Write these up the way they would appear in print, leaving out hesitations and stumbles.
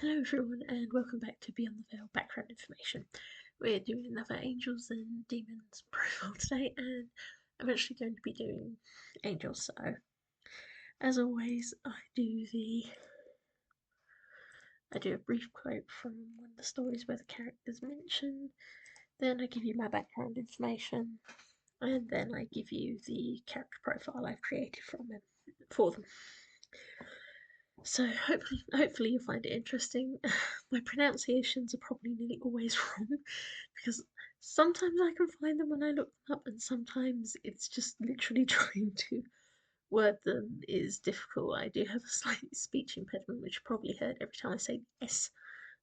Hello everyone and welcome back to Beyond the Veil background information. We're doing another Angels and Demons profile today and I'm actually going to be doing Angels, so as always I do a brief quote from one of the stories where the characters mention, then I give you my background information, and then I give you the character profile I've created for them. So hopefully you'll find it interesting. My pronunciations are probably nearly always wrong because sometimes I can find them when I look them up, and sometimes it's just literally trying to word them is difficult. I do have a slight speech impediment, which you probably heard every time I say S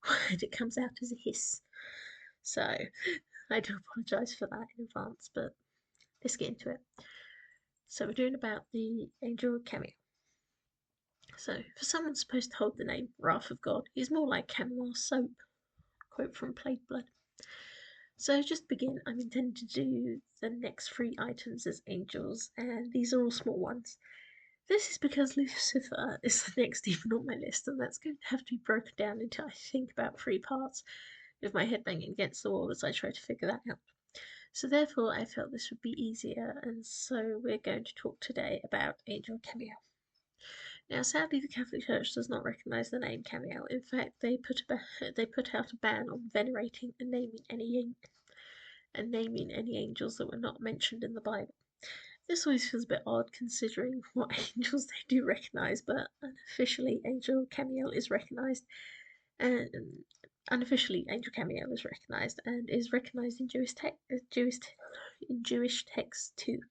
word, it comes out as a hiss. So I do apologise for that in advance, but let's get into it. So we're doing about the angel Camael. So, for someone supposed to hold the name Wrath of God, he's more like chamomile soap. Quote from Plague Blood. So, just to begin, I'm intending to do the next three items as angels, and these are all small ones. This is because Lucifer is the next demon on my list, and that's going to have to be broken down into, I think, about three parts, with my head banging against the wall as I try to figure that out. So, therefore, I felt this would be easier, and so we're going to talk today about Angel Camael. Now, sadly, the Catholic Church does not recognise the name Camael. In fact, they put out a ban on venerating and naming any angels that were not mentioned in the Bible. This always feels a bit odd considering what angels they do recognise, but unofficially, Angel Camael is recognised, and unofficially, Angel Camael is recognised and is recognised in Jewish texts too.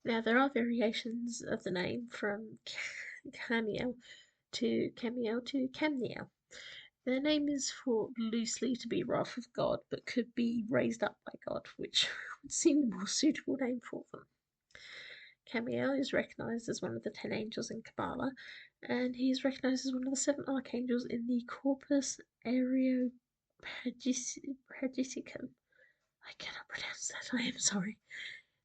Now, there are variations of the name from Camiel to Camniel. Their name is thought loosely to be Wrath of God, but could be raised up by God, which would seem the more suitable name for them. Camiel is recognized as one of the 10 angels in Kabbalah, and he is recognized as one of the 7 archangels in the Corpus Areopagiticum. I cannot pronounce that, I am sorry.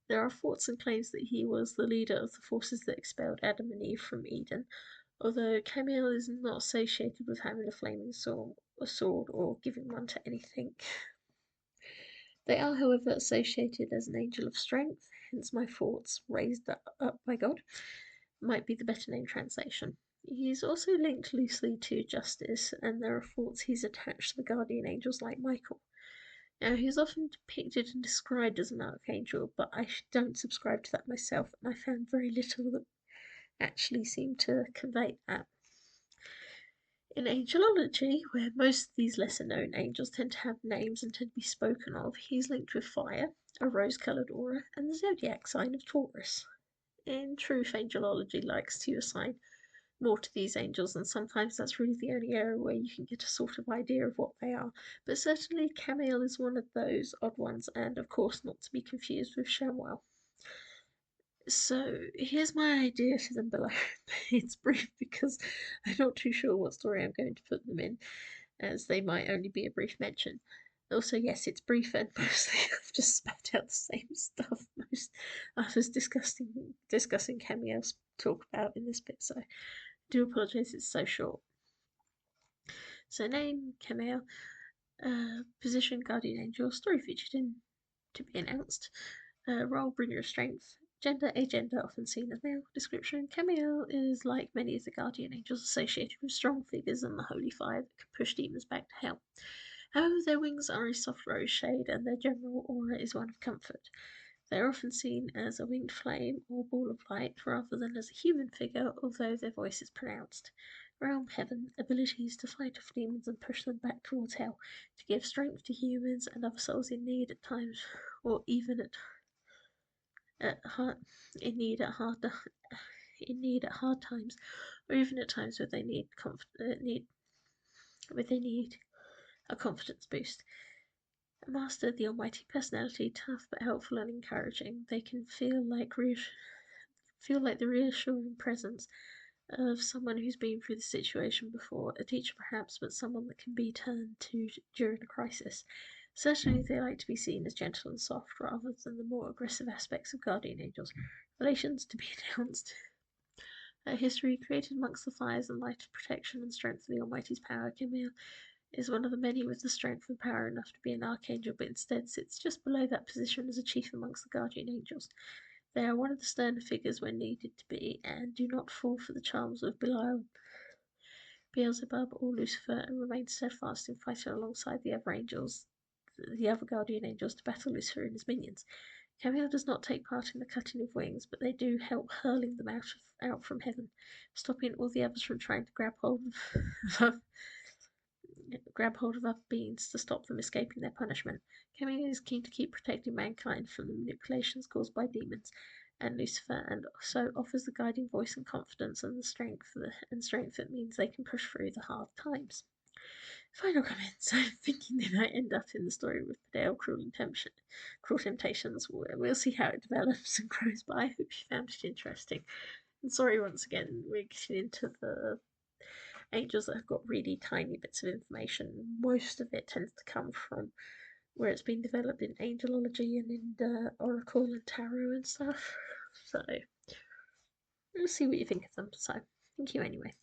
There are thoughts and claims that he was the leader of the forces that expelled Adam and Eve from Eden, although Camael is not associated with having a flaming sword or giving one to anything. They are, however, associated as an angel of strength, hence my thoughts, raised up by God, might be the better name translation. He is also linked loosely to justice, and there are thoughts he's attached to the guardian angels like Michael. Now, he's often depicted and described as an archangel, but I don't subscribe to that myself, and I found very little that actually seemed to convey that. In angelology, where most of these lesser known angels tend to have names and tend to be spoken of, he's linked with fire, a rose coloured aura, and the zodiac sign of Taurus. In truth, angelology likes to assign more to these angels, and sometimes that's really the only area where you can get a sort of idea of what they are. But certainly, Camael is one of those odd ones, and of course, not to be confused with Samuel. So, here's my idea for them below. It's brief because I'm not too sure what story I'm going to put them in, as they might only be a brief mention. Also, yes, it's brief and mostly I've just spat out the same stuff most others discussing cameos talk about in this bit, so I do apologise it's so short. So name, Camael, position, guardian angel, story featured in to be announced, role, bringer of strength, gender, agender, often seen as male, description, Camael is like many of the guardian angels associated with strong figures and the holy fire that can push demons back to hell. However, their wings are a soft rose shade and their general aura is one of comfort. They are often seen as a winged flame or ball of light rather than as a human figure, although their voice is pronounced. Realm Heaven, abilities to fight off demons and push them back towards hell, to give strength to humans and other souls in need at times, or even in need at hard times, or even at times where they need a confidence boost. Master the almighty personality, tough but helpful and encouraging. They can feel like the reassuring presence of someone who's been through the situation before, a teacher perhaps, but someone that can be turned to during a crisis. Certainly, they like to be seen as gentle and soft rather than the more aggressive aspects of guardian angels. Relations to be announced. Her history, created amongst the fires and light of protection and strength of the Almighty's power, Camael is one of the many with the strength and power enough to be an archangel, but instead sits just below that position as a chief amongst the guardian angels. They are one of the sterner figures when needed to be, and do not fall for the charms of Belial, Beelzebub, or Lucifer, and remain steadfast in fighting alongside the other guardian angels, to battle Lucifer and his minions. Camael does not take part in the cutting of wings, but they do help hurling them out from heaven, stopping all the others from trying to grab hold of other beings to stop them escaping their punishment. Camael is keen to keep protecting mankind from the manipulations caused by demons and Lucifer, and so offers the guiding voice and confidence and the strength that means they can push through the hard times. Final comments. I'm thinking they might end up in the story with Padale Cruel Temptations. We'll see how it develops and grows, but I hope you found it interesting. And sorry once again, we're getting into the angels that have got really tiny bits of information. Most of it tends to come from where it's been developed in angelology and in the oracle and tarot and stuff. So we'll see what you think of them. So thank you anyway.